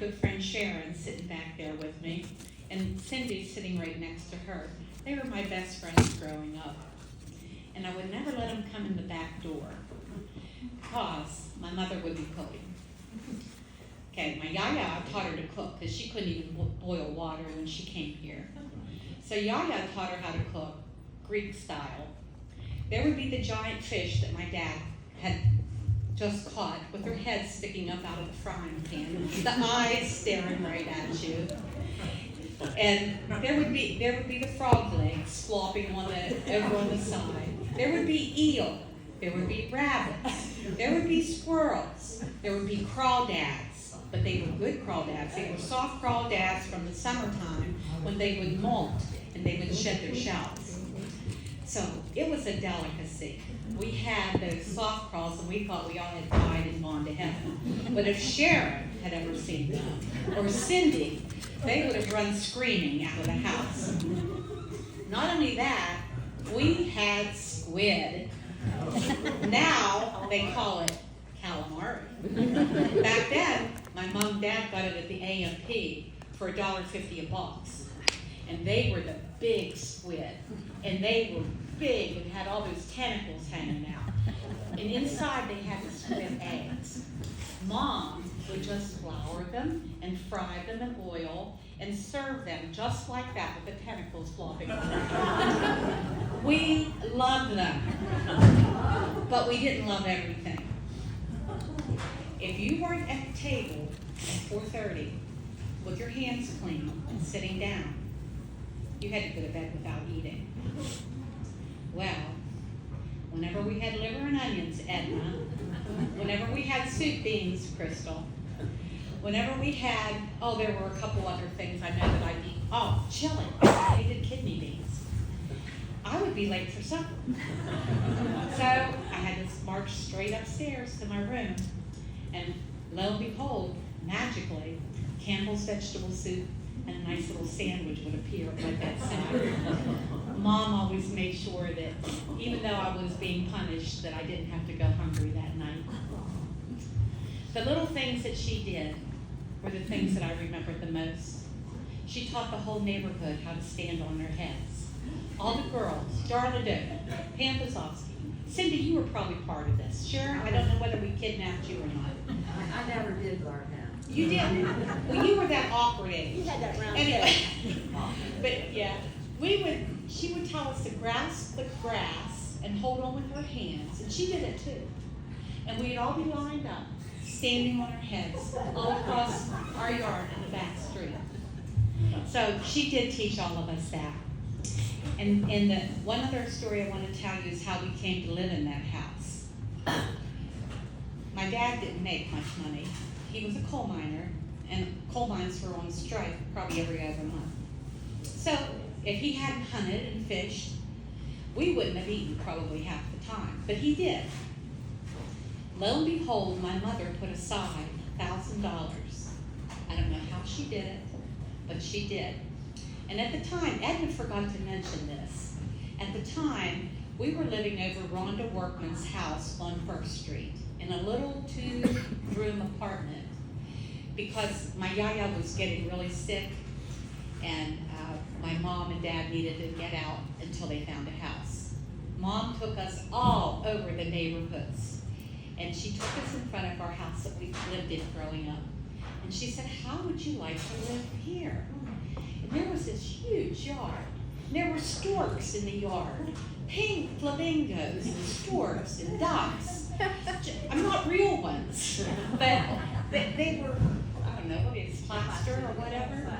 good friend Sharon sitting back there with me, and Cindy sitting right next to her. They were my best friends growing up. And I would never let them come in the back door because my mother would be cooking. Okay, my Yaya taught her to cook because she couldn't even boil water when she came here. So Yaya taught her how to cook Greek style. There would be the giant fish that my dad had just caught with her head sticking up out of the frying pan, the eyes staring right at you. And there would be the frog legs flopping over on the side. There would be eel. There would be rabbits. There would be squirrels. There would be crawdads. But they were good crawdads. They were soft crawdads from the summertime when they would molt and they would shed their shells. So it was a delicacy. We had those soft crawls and we thought we all had died and gone to heaven. But if Sharon had ever seen them, or Cindy, they would have run screaming out of the house. Not only that, we had squid. Now they call it calamari. Back then, my mom and dad got it at the A&P for $1.50 a box. And they were the big squid. And they were big and had all those tentacles hanging out. And inside they had the squid eggs. Mom would just flour them and fry them in oil and serve them just like that with the tentacles flopping around. We loved them, but we didn't love everything. If you weren't at the table at 4:30 with your hands clean and sitting down, you had to go to bed without eating. Well, whenever we had liver and onions, Edna, whenever we had soup beans, Crystal, whenever we had, there were a couple other things I know that I'd eat. Chili. I hated kidney beans. I would be late for supper. So I had to march straight upstairs to my room, and lo and behold, magically, Campbell's vegetable soup and a nice little sandwich would appear at my bedside. Mom always made sure that even though I was being punished, that I didn't have to go hungry that night. The little things that she did were the things that I remembered the most. She taught the whole neighborhood how to stand on their heads. All the girls, Darla Doe, Pam Bozovsky, Cindy, you were probably part of this. Sharon, I don't know whether we kidnapped you or not. I never did learn that. You did? Well, you were that awkward age. You had that round Anyway, head. but yeah, she would tell us to grasp the grass and hold on with her hands, and she did it too. And we'd all be lined up, standing on our heads, all across our yard in the back street. So she did teach all of us that. And the one other story I want to tell you is how we came to live in that house. My dad didn't make much money. He was a coal miner, and coal mines were on strike probably every other month. So if he hadn't hunted and fished, we wouldn't have eaten probably half the time, but he did. Lo and behold, my mother put aside $1,000. I don't know how she did it, but she did. And at the time, Edna forgot to mention this. At the time, we were living over Rhonda Workman's house on 1st Street in a little 2-room apartment because my Yaya was getting really sick and my mom and dad needed to get out until they found a house. Mom took us all over the neighborhoods, and she took us in front of our house that we lived in growing up. And she said, "How would you like to live here?" And there was this huge yard. And there were storks in the yard, pink flamingos and storks and ducks. I'm not real ones, but they were, I don't know, what is plaster or whatever.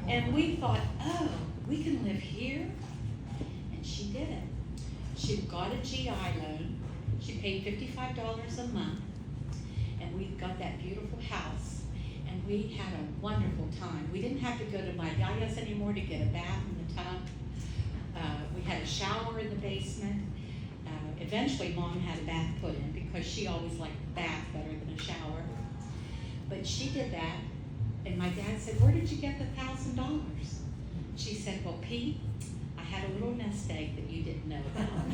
And we thought, we can live here? And she did it. She got a GI loan. She paid $55 a month. And we got that beautiful house. And we had a wonderful time. We didn't have to go to my Yaya's anymore to get a bath in the tub. We had a shower in the basement. Eventually, Mom had a bath put in because she always liked the bath better than a shower. But she did that. And my dad said, "Where did you get the $1,000? She said, "Well, Pete, I had a little nest egg that you didn't know about.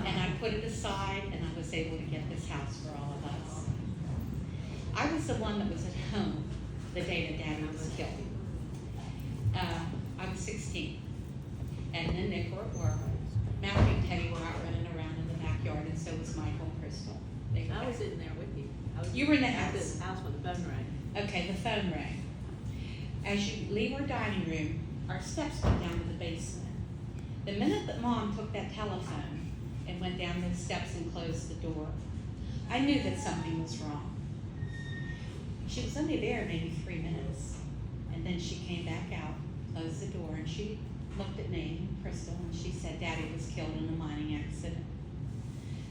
And I put it aside, and I was able to get this house for all of us." I was the one that was at home the day that Daddy Ken and Nick were at work. Matthew and Teddy were out running around in the backyard, and so was Michael and Crystal. They were I was there. in there with you. You were in the At house. the house when the phone rang. Okay, the phone rang. As you leave our dining room, our steps went down to the basement. The minute that Mom took that telephone and went down those steps and closed the door, I knew that something was wrong. She was only there maybe 3 minutes, and then she came back out, closed the door, and she looked at me, Crystal, and she said, Daddy was killed in a mining accident.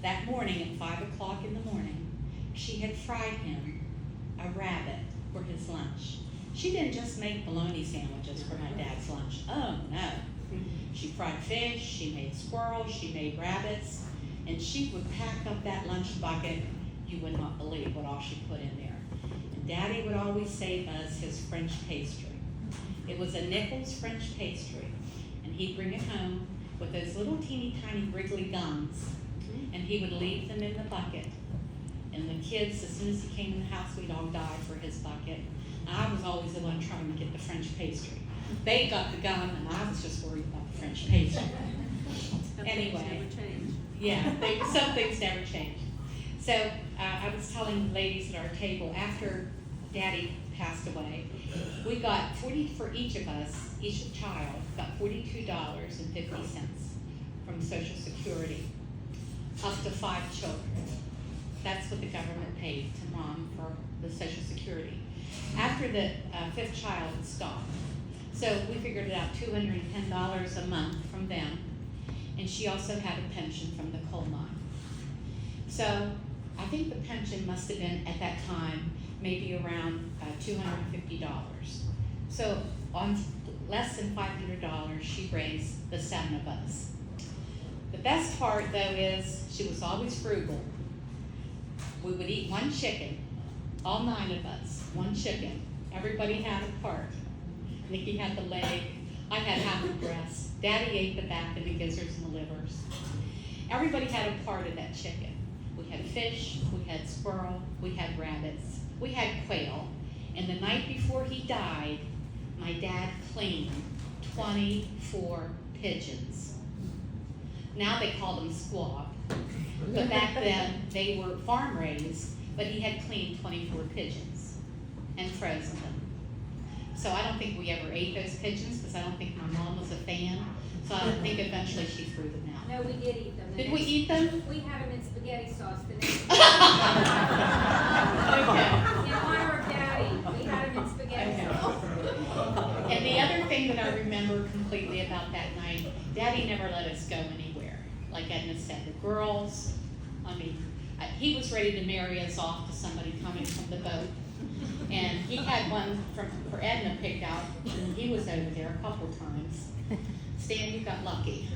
That morning at 5 o'clock in the morning, she had fried him a rabbit for his lunch. She didn't just make bologna sandwiches for my dad's lunch. Oh no. She fried fish, she made squirrels, she made rabbits, and she would pack up that lunch bucket. You would not believe what all she put in there. And Daddy would always save us his French pastry. It was a Nichols French pastry, and he'd bring it home with those little teeny tiny wriggly gums, and he would leave them in the bucket. And the kids, as soon as he came in the house, we'd all die for his bucket. And I was always the one trying to get the French pastry. They got the gum, and I was just worried about the French pastry. Anyway. Things never change. Yeah, some things never change. So I was telling the ladies at our table, after Daddy passed away, we got for each of us, each child, got $42.50 from Social Security, up to 5 children. That's what the government paid to Mom for the Social Security. After the 5th child, it stopped. So we figured it out, $210 a month from them. And she also had a pension from the coal mine. So I think the pension must have been, at that time, maybe around $250. So on less than $500, she raised the 7 of us. The best part, though, is she was always frugal. We would eat 1 chicken, all 9 of us, 1 chicken. Everybody had a part. Nikki had the leg, I had half the breast. Daddy ate the back and the gizzards and the livers. Everybody had a part of that chicken. We had fish, we had squirrel, we had rabbits, we had quail. And the night before he died, my dad cleaned 24 pigeons. Now they call them squab. But back then, they were farm raised, but he had cleaned 24 pigeons and frozen them. So I don't think we ever ate those pigeons, because I don't think my mom was a fan. So I think eventually she threw them out. No, we did eat them. Did we eat them? We had them in spaghetti sauce the next day. Okay. In honor of Daddy, we had them in spaghetti Okay. sauce. And the other thing that I remember completely about that night, Daddy never let us go anywhere. Like Edna said, the girls, he was ready to marry us off to somebody coming from the boat. And he had one for Edna picked out, and he was over there a couple times. Stan, you got lucky.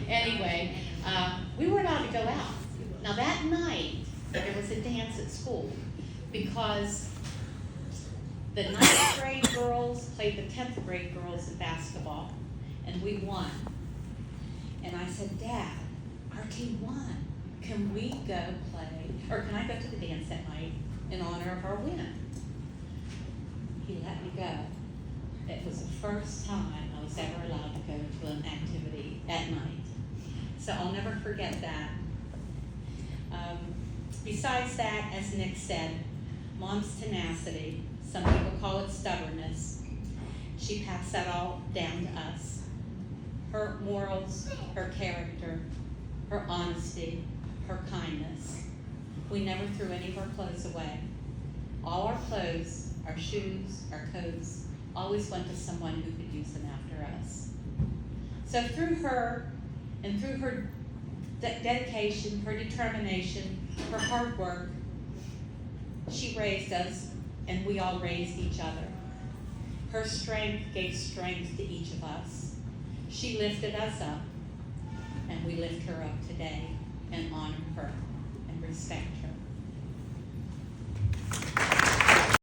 Anyway, we were allowed to go out. Now that night, there was a dance at school, because the 9th grade girls played the 10th grade girls in basketball, and we won. And I said, Dad, our team won. Can we go play, or can I go to the dance that night in honor of our win? He let me go. It was the first time I was ever allowed to go to an activity at night. So I'll never forget that. Besides that, as Nick said, Mom's tenacity, some people call it stubbornness, she passed that all down to us. Her morals, her character, her honesty, her kindness. We never threw any of our clothes away. All our clothes, our shoes, our coats, always went to someone who could use them after us. So through her, and through her dedication, her determination, her hard work, she raised us, and we all raised each other. Her strength gave strength to each of us. She lifted us up, and we lift her up today and honor her and respect her.